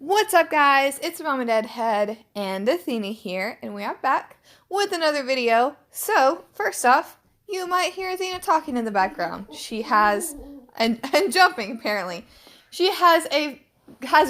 What's up, guys? It's MamaDeadHead and Athena here, and we are back with another video. So, first off, you might hear Athena talking in the background. She has, and jumping apparently. She has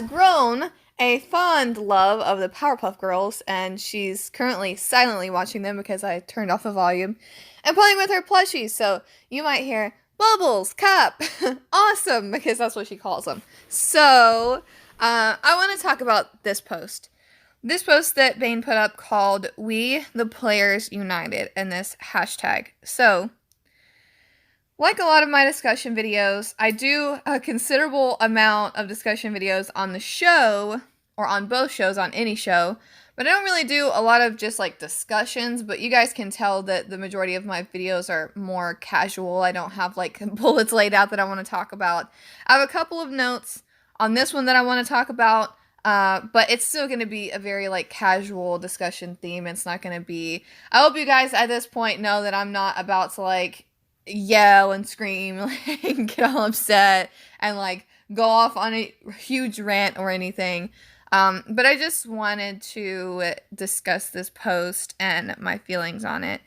grown a fond love of the Powerpuff Girls, and she's currently silently watching them because I turned off the volume, and playing with her plushies. So, you might hear Bubbles, Cup, Awesome, because that's what she calls them. So, I want to talk about this post. This post that Bane put up called We the Players United and this hashtag. So, like a lot of my discussion videos, I do a considerable amount of discussion videos on the show, or on both shows, on any show, but I don't really do a lot of just like discussions, but you guys can tell that the majority of my videos are more casual. I don't have like bullets laid out that I want to talk about. I have a couple of notes on this one that I want to talk about, but it's still going to be a very, like, casual discussion theme. It's not going to be... I hope you guys at this point know that I'm not about to, like, yell and scream, like, get all upset, and, like, go off on a huge rant or anything. But I just wanted to discuss this post and my feelings on it.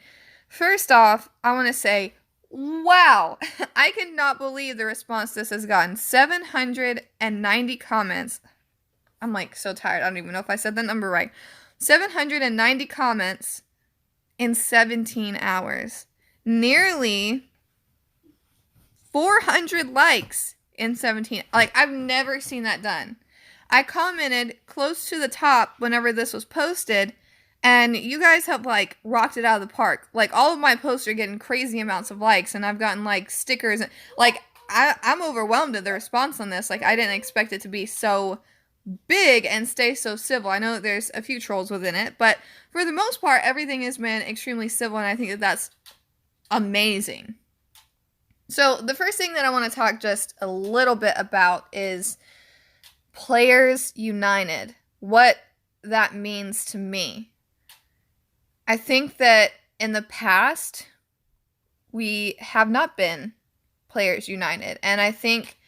First off, I want to say... wow, I cannot believe the response this has gotten. 790 comments. I'm like so tired. I don't even know if I said the number right. 790 comments in 17 hours. Nearly 400 likes in 17. Like, I've never seen that done. I commented close to the top whenever this was posted, and you guys have, like, rocked it out of the park. Like, all of my posts are getting crazy amounts of likes, and I've gotten, like, stickers. And, like, I'm overwhelmed at the response on this. Like, I didn't expect it to be so big and stay so civil. I know that there's a few trolls within it, but for the most part, everything has been extremely civil, and I think that that's amazing. So, the first thing that I want to talk just a little bit about is Players United. What that means to me. I think that in the past, we have not been Players United, and I think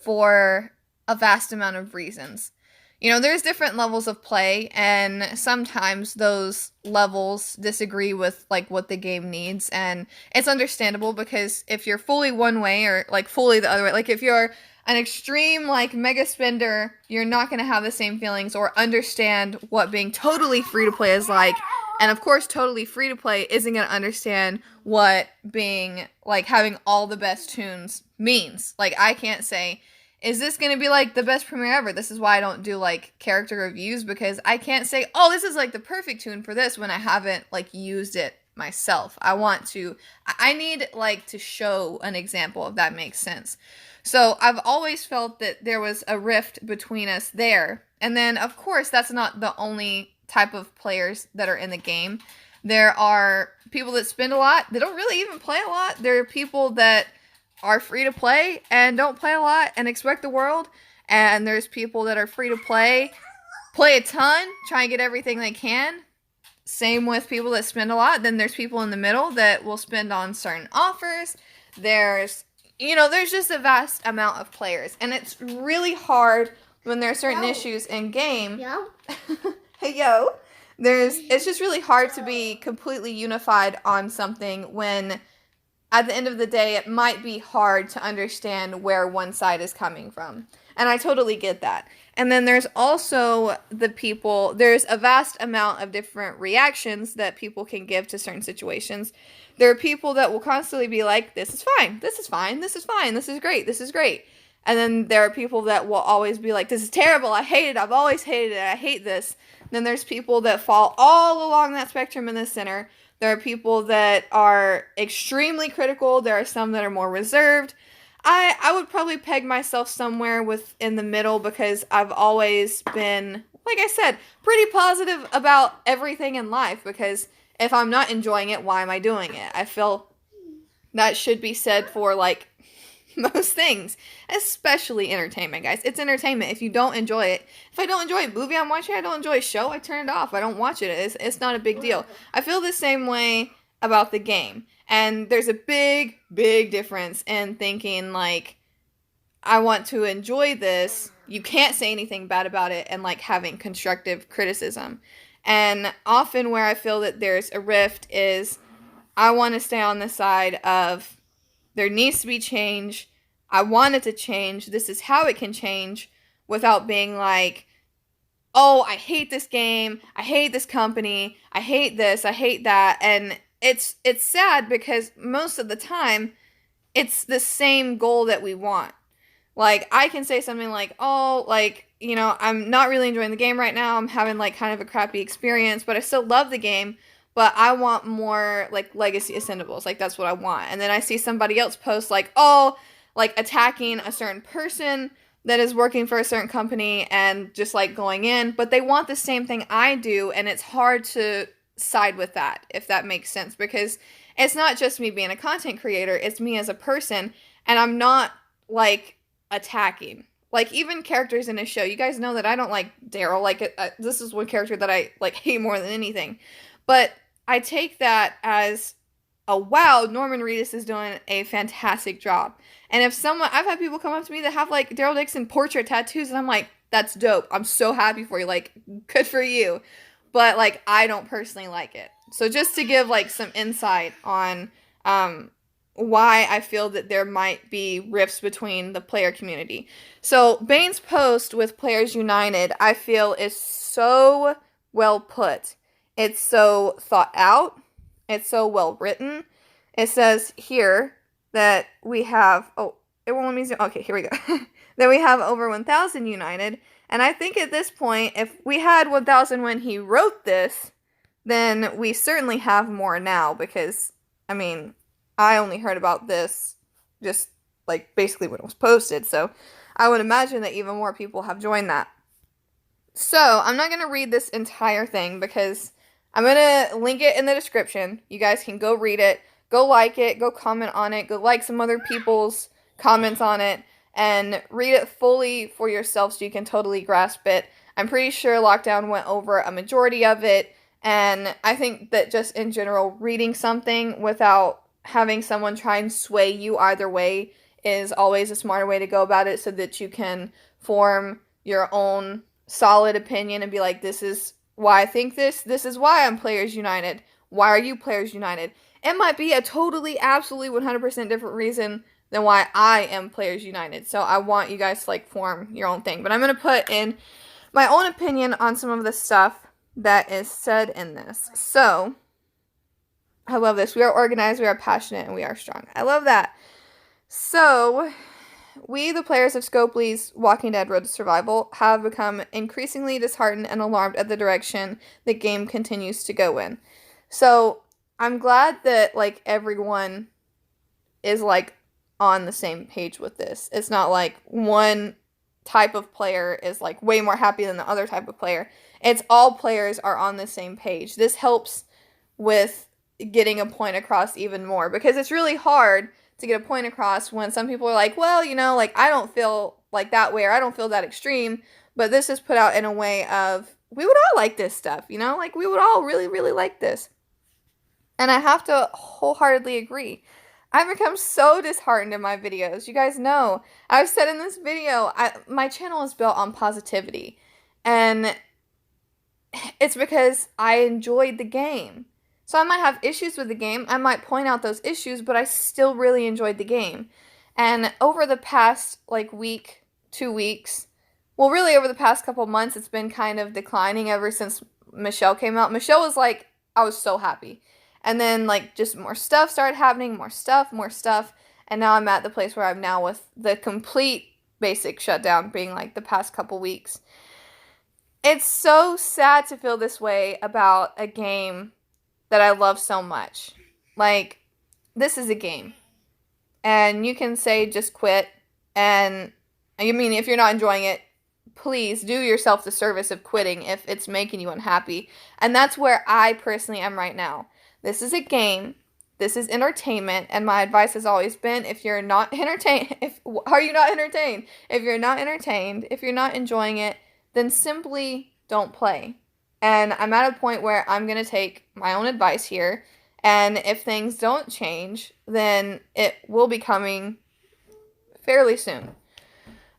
for a vast amount of reasons. You know, there's different levels of play, and sometimes those levels disagree with, like, what the game needs, and it's understandable because if you're fully one way or, like, fully the other way, like, if you're an extreme, like, mega spender, you're not going to have the same feelings or understand what being totally free-to-play is like. And of course, totally free-to-play isn't going to understand what being, like, having all the best tunes means. Like, I can't say, is this going to be, like, the best premiere ever? This is why I don't do, like, character reviews, because I can't say, oh, this is, like, the perfect tune for this when I haven't, like, used it myself. I need, like, to show an example, if that makes sense. So I've always felt that there was a rift between us there. And then, of course, that's not the only type of players that are in the game. There are people that spend a lot. They don't really even play a lot. There are people that are free to play and don't play a lot and expect the world. And there's people that are free to play a ton, try and get everything they can. Same with people that spend a lot. Then there's people in the middle that will spend on certain offers. There's just a vast amount of players. And it's really hard when there are certain issues in game. Yeah. Hey, yo. It's just really hard to be completely unified on something when at the end of the day it might be hard to understand where one side is coming from. And I totally get that. And then there's also there's a vast amount of different reactions that people can give to certain situations. There are people that will constantly be like, this is fine, this is fine, this is fine, this is great, this is great. And then there are people that will always be like, this is terrible, I hate it, I've always hated it, I hate this. Then there's people that fall all along that spectrum in the center. There are people that are extremely critical. There are some that are more reserved. I would probably peg myself somewhere in the middle because I've always been, like I said, pretty positive about everything in life, because if I'm not enjoying it, why am I doing it? I feel that should be said for, like, most things, especially entertainment, guys. It's entertainment. If you don't enjoy it, if I don't enjoy a movie I'm watching, I don't enjoy a show, I turn it off. I don't watch it. It's not a big deal. I feel the same way about the game. And there's a big, big difference in thinking, like, I want to enjoy this you can't say anything bad about it and like having constructive criticism. And often where I feel that there's a rift is I want to stay on the side of there needs to be change. I want it to change. This is how it can change without being like, oh, I hate this game. I hate this company. I hate this. I hate that. And it's sad because most of the time it's the same goal that we want. Like, I can say something like, oh, like, you know, I'm not really enjoying the game right now. I'm having, like, kind of a crappy experience, but I still love the game. But I want more, like, legacy ascendables. Like, that's what I want. And then I see somebody else post, like, oh, like, attacking a certain person that is working for a certain company and just, like, going in. But they want the same thing I do, and it's hard to side with that, if that makes sense. Because it's not just me being a content creator. It's me as a person. And I'm not, like, attacking. Like, even characters in a show, you guys know that I don't like Daryl. Like, this is one character that I, like, hate more than anything. But I take that as a wow, Norman Reedus is doing a fantastic job. And if someone, I've had people come up to me that have, like, Daryl Dixon portrait tattoos, and I'm like, that's dope. I'm so happy for you. Like, good for you. But, like, I don't personally like it. So just to give, like, some insight on, why I feel that there might be rifts between the player community. So Bane's post with Players United, I feel, is so well put. It's so thought out. It's so well written. It says here that we have, oh, it won't let me zoom. Okay, here we go. That we have over 1,000 United. And I think at this point, if we had 1,000 when he wrote this, then we certainly have more now because, I mean, I only heard about this just, like, basically when it was posted, so I would imagine that even more people have joined that. So, I'm not going to read this entire thing because I'm going to link it in the description. You guys can go read it, go like it, go comment on it, go like some other people's comments on it, and read it fully for yourself so you can totally grasp it. I'm pretty sure Lockdown went over a majority of it, and I think that just in general, reading something without having someone try and sway you either way is always a smarter way to go about it so that you can form your own solid opinion and be like, this is why I think this is why I'm Players United. Why are you Players United? It might be a totally, absolutely 100% different reason than why I am Players United. So I want you guys to, like, form your own thing. But I'm going to put in my own opinion on some of the stuff that is said in this. So I love this. We are organized, we are passionate, and we are strong. I love that. So, we, the players of Scopely's Walking Dead Road to Survival, have become increasingly disheartened and alarmed at the direction the game continues to go in. So, I'm glad that, like, everyone is, like, on the same page with this. It's not like one type of player is, like, way more happy than the other type of player. It's all players are on the same page. This helps with getting a point across even more because it's really hard to get a point across when some people are like, well, you know, like, I don't feel like that way or I don't feel that extreme, but this is put out in a way of we would all like this stuff, you know, like, we would all really, really like this. And I have to wholeheartedly agree. I've become so disheartened in my videos. You guys know, I've said in this video, my channel is built on positivity, and it's because I enjoyed the game. So I might have issues with the game, I might point out those issues, but I still really enjoyed the game. And over the past, like, week, 2 weeks, well, really over the past couple months, it's been kind of declining ever since Michelle came out. Michelle was like, I was so happy. And then, like, just more stuff started happening, more stuff, and now I'm at the place where I'm now with the complete basic shutdown being, like, the past couple weeks. It's so sad to feel this way about a game that I love so much. Like, this is a game. And you can say just quit. And, I mean, if you're not enjoying it, please do yourself the service of quitting if it's making you unhappy. And that's where I personally am right now. This is a game. This is entertainment. And my advice has always been, if you're not entertained, are you not entertained? If you're not entertained, if you're not enjoying it, then simply don't play. And I'm at a point where I'm going to take my own advice here. And if things don't change, then it will be coming fairly soon.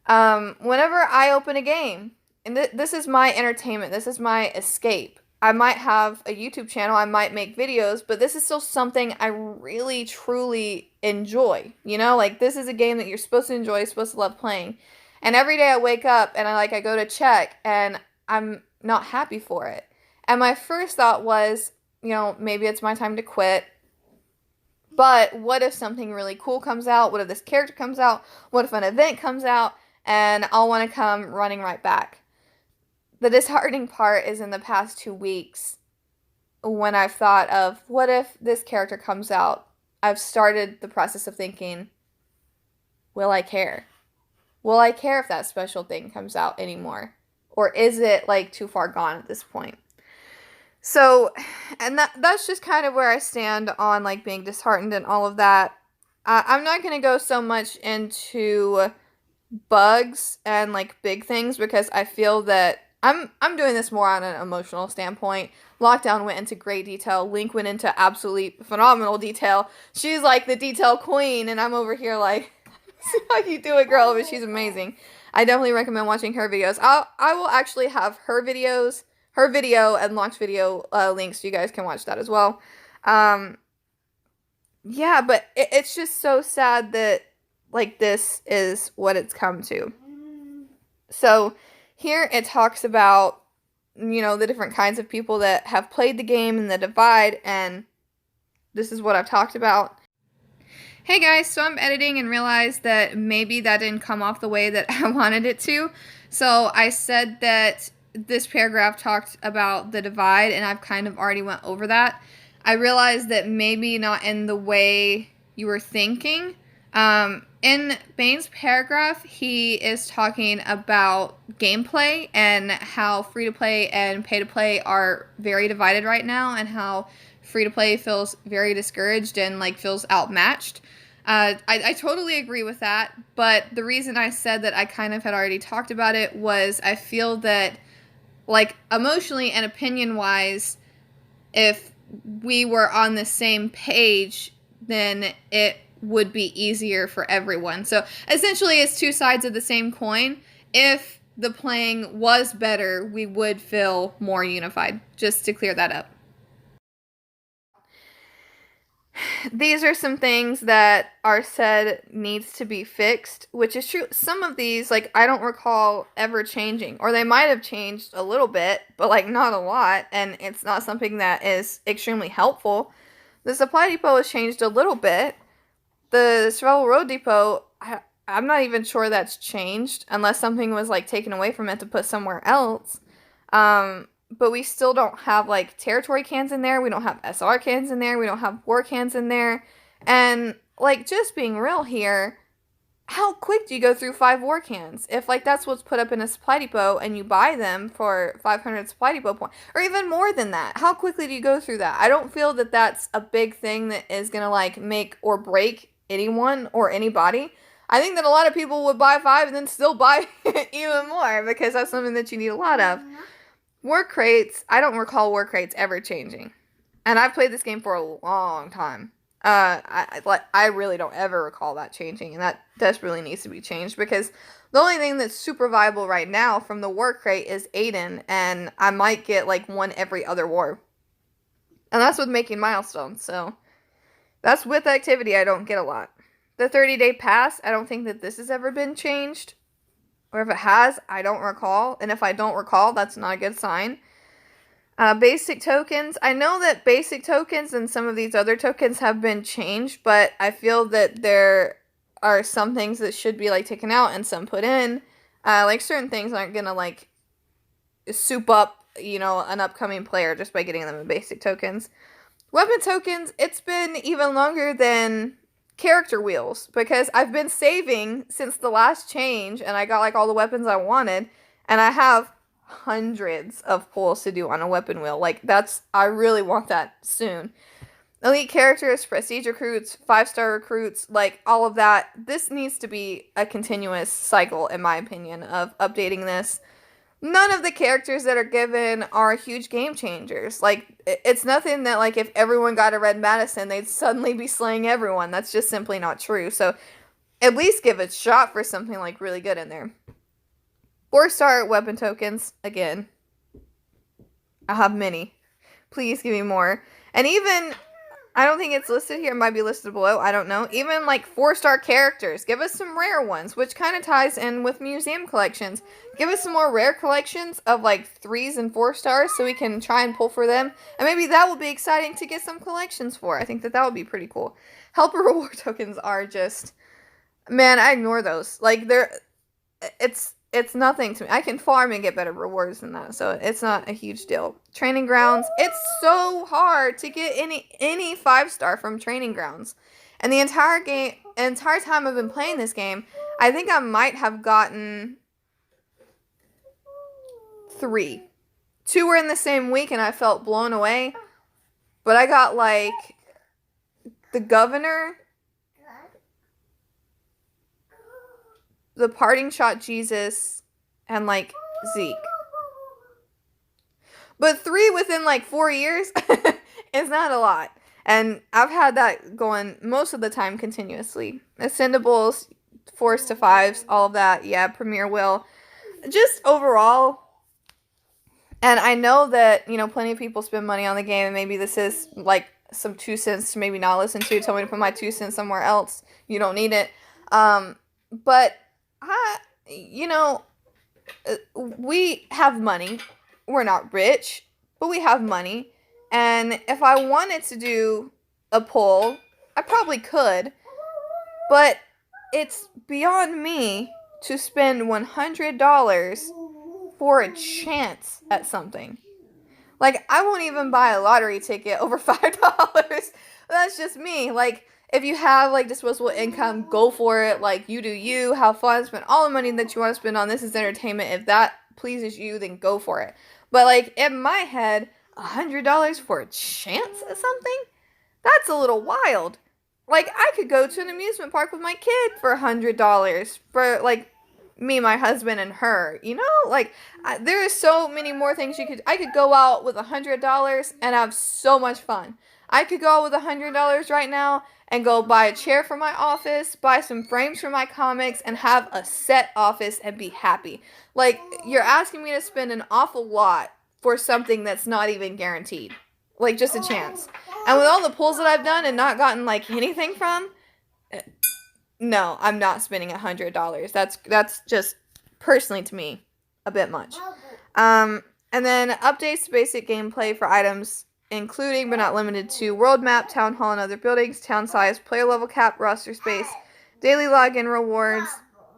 Whenever I open a game, and this is my entertainment, this is my escape. I might have a YouTube channel, I might make videos, but this is still something I really, truly enjoy. You know, like this is a game that you're supposed to enjoy, supposed to love playing. And every day I wake up and I go to check and I'm not happy for it. And my first thought was, you know, maybe it's my time to quit. But what if something really cool comes out? What if this character comes out? What if an event comes out? And I'll want to come running right back. The disheartening part is in the past 2 weeks when I've thought of, what if this character comes out? I've started the process of thinking, will I care? Will I care if that special thing comes out anymore? Or is it like too far gone at this point? So, and that's just kind of where I stand on like being disheartened and all of that. I'm not going to go so much into bugs and like big things because I feel that I'm doing this more on an emotional standpoint. Lockdown went into great detail. Link went into absolutely phenomenal detail. She's like the detail queen, and I'm over here like, see how you do it, girl, but she's amazing. I definitely recommend watching her videos. I will actually have her videos, her video and Locke's video links, so you guys can watch that as well. Yeah, but it's just so sad that like this is what it's come to. So here it talks about, you know, the different kinds of people that have played the game and the divide, and this is what I've talked about. Hey guys, so I'm editing and realized that maybe that didn't come off the way that I wanted it to. So I said that this paragraph talked about the divide, and I've kind of already went over that. I realized that maybe not in the way you were thinking. In Bane's paragraph, he is talking about gameplay and how free-to-play and pay-to-play are very divided right now, and how free-to-play feels very discouraged and like feels outmatched. I totally agree with that, but the reason I said that I kind of had already talked about it was I feel that like emotionally and opinion-wise, if we were on the same page, then it would be easier for everyone. So essentially it's two sides of the same coin. If the playing was better, we would feel more unified, just to clear that up. These are some things that are said needs to be fixed, which is true. Some of these, like, I don't recall ever changing, or they might have changed a little bit, but like not a lot, and it's not something that is extremely helpful. The supply depot has changed a little bit. The Survival Road Depot, I'm not even sure that's changed, unless something was like taken away from it to put somewhere else. But we still don't have like territory cans in there. We don't have SR cans in there. We don't have war cans in there. And like, just being real here, how quick do you go through 5 war cans? If like that's what's put up in a supply depot and you buy them for 500 supply depot points, or even more than that, how quickly do you go through that? I don't feel that that's a big thing that is gonna like make or break anyone or anybody. I think that a lot of people would buy 5 and then still buy even more because that's something that you need a lot of. War crates, I don't recall war crates ever changing. And I've played this game for a long time. I really don't ever recall that changing, and that desperately needs to be changed because the only thing that's super viable right now from the war crate is Aiden, and I might get like one every other war. And that's with making milestones, so that's with activity I don't get a lot. The 30-day pass, I don't think that this has ever been changed. Or if it has, I don't recall. And if I don't recall, that's not a good sign. Basic tokens. I know that basic tokens and some of these other tokens have been changed, but I feel that there are some things that should be like taken out and some put in. Like certain things aren't gonna like soup up, you know, an upcoming player just by getting them in basic tokens. Weapon tokens, it's been even longer than character wheels because I've been saving since the last change and I got like all the weapons I wanted, and I have hundreds of pulls to do on a weapon wheel. Like I really want that soon. Elite characters, prestige recruits, 5-star recruits, like all of that. This needs to be a continuous cycle, in my opinion, of updating this. None of the characters that are given are huge game changers. Like, it's nothing that, like, if everyone got a Red Madison, they'd suddenly be slaying everyone. That's just simply not true. So, at least give a shot for something like really good in there. 4-star weapon tokens, again. I'll have many. Please give me more. And even, I don't think it's listed here. It might be listed below. I don't know. Even like 4-star characters. Give us some rare ones, which kind of ties in with museum collections. Give us some more rare collections of like 3s and 4 stars so we can try and pull for them. And maybe that will be exciting to get some collections for. I think that would be pretty cool. Helper reward tokens are just, man, I ignore those. Like, it's nothing to me. I can farm and get better rewards than that, so it's not a huge deal. Training grounds. It's so hard to get any 5-star from training grounds. And the entire time I've been playing this game, I think I might have gotten 3. 2 were in the same week and I felt blown away. But I got like the governor, the parting shot Jesus, and like Zeke. But 3 within like 4 years is not a lot. And I've had that going most of the time continuously. Ascendables, 4s to 5s, all of that. Yeah, Premier Will. Just overall. And I know that, you know, plenty of people spend money on the game, and maybe this is like some 2 cents to maybe not listen to. Tell me to put my 2 cents somewhere else. You don't need it. But you know, we have money. We're not rich, but we have money. And if I wanted to do a poll, I probably could. But it's beyond me to spend $100 for a chance at something. Like, I won't even buy a lottery ticket over $5. That's just me. Like, if you have, like, disposable income, go for it. Like, you do you. Have fun. Spend all the money that you want to spend on this is entertainment. If that pleases you, then go for it. But, like, in my head, $100 for a chance at something? That's a little wild. Like, I could go to an amusement park with my kid for $100 for, like, me, my husband, and her, you know? Like, there are so many more things I could go out with $100 and have so much fun. I could go out with $100 right now and go buy a chair for my office, buy some frames for my comics, and have a set office and be happy. Like, you're asking me to spend an awful lot for something that's not even guaranteed. Like, just a chance. And with all the pulls that I've done and not gotten, like, anything from, no, I'm not spending $100. That's just, personally to me, a bit much. And then updates to basic gameplay for items, including but not limited to world map, town hall and other buildings, town size, player level cap, roster space, daily login rewards,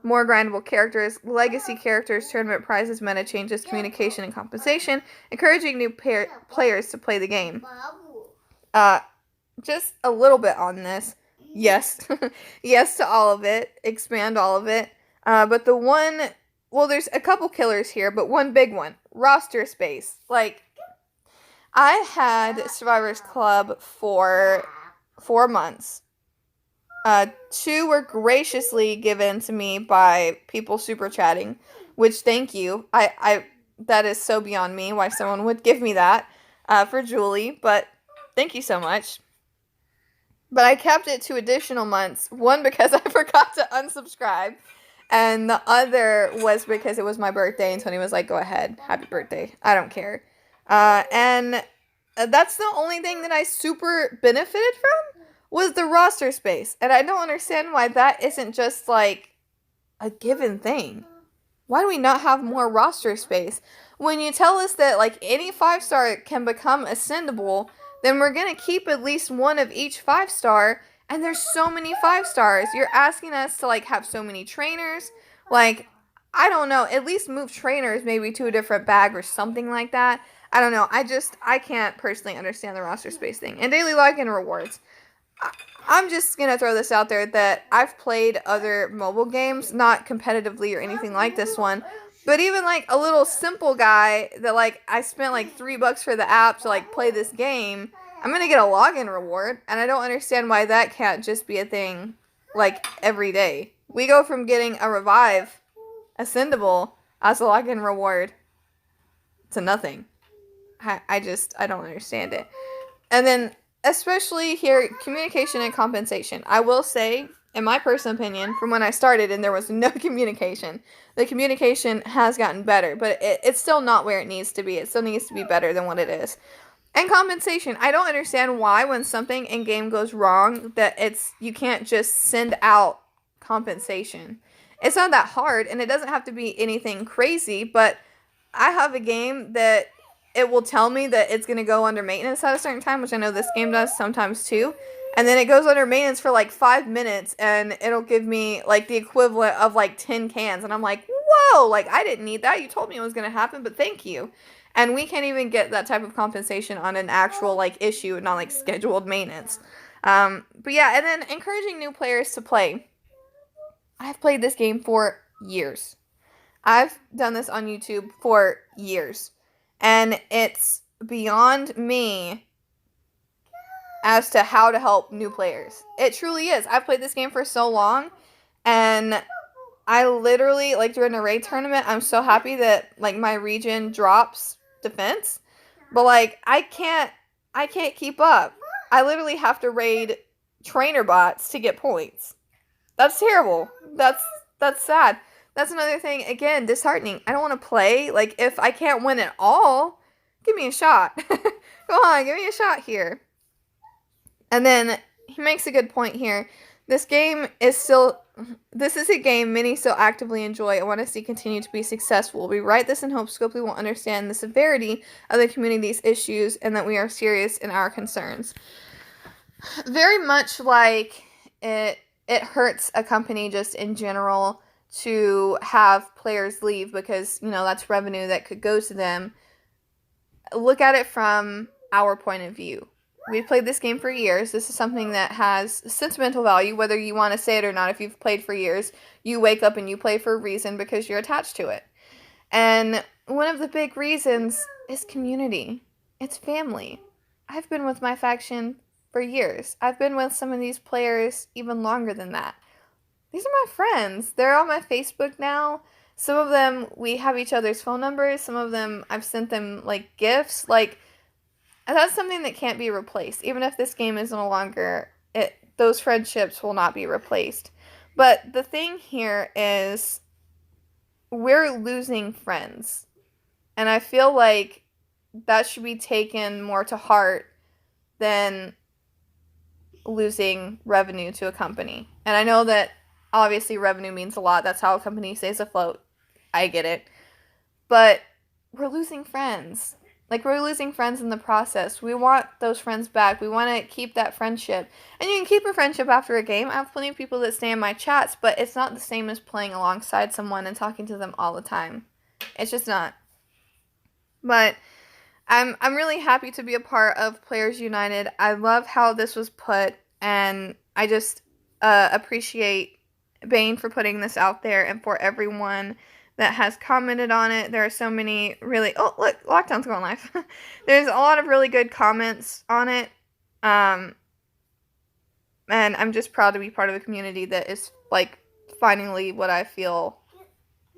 more grindable characters, legacy characters, tournament prizes, meta changes, communication and compensation, encouraging new players to play the game. Just a little bit on this. Yes. Yes to all of it. Expand all of it. But the one, well, there's a couple killers here, but one big one. Roster space. Like, I had Survivors Club for 4 months. 2 were graciously given to me by people super chatting, which, thank you. I that is so beyond me why someone would give me that for Julie, but thank you so much. But I kept it 2 additional months. One because I forgot to unsubscribe, and the other was because it was my birthday, and Tony was like, "Go ahead, happy birthday. I don't care." And that's the only thing that I super benefited from was the roster space. And I don't understand why that isn't just like a given thing. Why do we not have more roster space? When you tell us that like any 5-star can become ascendable, then we're going to keep at least one of each 5-star. And there's so many 5-stars. You're asking us to like have so many trainers. Like, I don't know. At least move trainers maybe to a different bag or something like that. I don't know. I can't personally understand the roster space thing. And daily login rewards. I'm just going to throw this out there that I've played other mobile games, not competitively or anything like this one, but even like a little simple guy that like I spent like $3 for the app to like play this game, I'm going to get a login reward, and I don't understand why that can't just be a thing like every day. We go from getting a revive, ascendable, as a login reward to nothing. I don't understand it. And then especially here, communication and compensation. I will say in my personal opinion, from when I started and there was no communication. The communication has gotten better, but it's still not where it needs to be. It still needs to be better than what it is. And compensation. I don't understand why when something in game goes wrong that you can't just send out compensation. It's not that hard, and it doesn't have to be anything crazy, but I have a game that it will tell me that it's going to go under maintenance at a certain time, which I know this game does sometimes too. And then it goes under maintenance for like 5 minutes, and it'll give me like the equivalent of like 10 cans. And I'm like, whoa, like I didn't need that. You told me it was going to happen, but thank you. And we can't even get that type of compensation on an actual like issue, not like scheduled maintenance. But yeah, and then encouraging new players to play. I've played this game for years. I've done this on YouTube for years. And it's beyond me as to how to help new players. It truly is. I've played this game for so long, and I literally, like during a raid tournament, I'm so happy that like my region drops defense, but like I can't keep up. I literally have to raid trainer bots to get points. That's terrible. That's sad. That's another thing, again, disheartening. I don't want to play. Like, if I can't win at all, give me a shot. Come on, give me a shot here. And then he makes a good point here. This is a game many still actively enjoy and want to see continue to be successful. We write this in hopes Scopely will understand the severity of the community's issues and that we are serious in our concerns. Very much like it hurts a company just in general to have players leave because, that's revenue that could go to them. Look at it from our point of view. We've played this game for years. This is something that has sentimental value, whether you want to say it or not. If you've played for years, you wake up and you play for a reason because you're attached to it. And one of the big reasons is community. It's family. I've been with my faction for years. I've been with some of these players even longer than that. These are my friends. They're on my Facebook now. Some of them, we have each other's phone numbers. Some of them, I've sent them, like, gifts. Like, that's something that can't be replaced. Even if this game is no longer, those friendships will not be replaced. But the thing here is, we're losing friends. And I feel like that should be taken more to heart than losing revenue to a company. And I know that obviously revenue means a lot. That's how a company stays afloat. I get it. But we're losing friends. Like, we're losing friends in the process. We want those friends back. We want to keep that friendship. And you can keep a friendship after a game. I have plenty of people that stay in my chats, but it's not the same as playing alongside someone and talking to them all the time. It's just not. But I'm really happy to be a part of Players United. I love how this was put, and I just appreciate Bane for putting this out there and for everyone that has commented on it. There are so many really... Oh, look, Lockdown's going live. There's a lot of really good comments on it. And I'm just proud to be part of a community that is, like, finally what I feel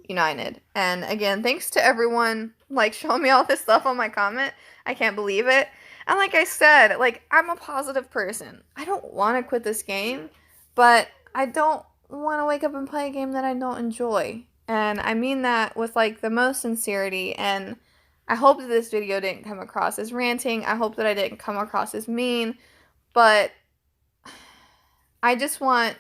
united. And again, thanks to everyone, like, showing me all this stuff on my comment. I can't believe it. And like I said, like, I'm a positive person. I don't want to quit this game, but I don't want to wake up and play a game that I don't enjoy. And I mean that with, like, the most sincerity. And I hope that this video didn't come across as ranting. I hope that I didn't come across as mean. But I just want,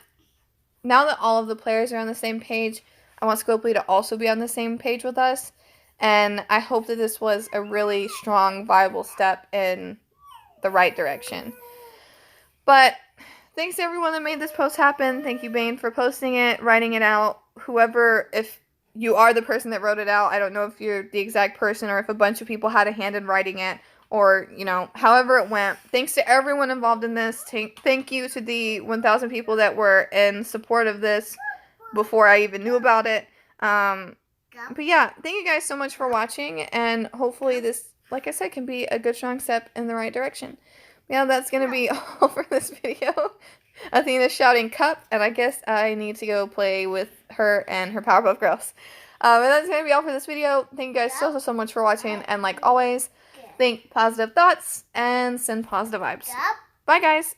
now that all of the players are on the same page, I want Scopely to also be on the same page with us. And I hope that this was a really strong, viable step in the right direction. But thanks to everyone that made this post happen. Thank you, Bane, for posting it, writing it out. Whoever, if you are the person that wrote it out, I don't know if you're the exact person or if a bunch of people had a hand in writing it or, however it went. Thanks to everyone involved in this. Thank you to the 1,000 people that were in support of this before I even knew about it. But yeah, thank you guys so much for watching, and hopefully this, like I said, can be a good strong step in the right direction. Yeah, that's going to be all for this video. Athena's shouting cup, and I guess I need to go play with her and her Powerpuff Girls. But that's going to be all for this video. Thank you guys so much for watching, and like always, think positive thoughts and send positive vibes. Bye, guys!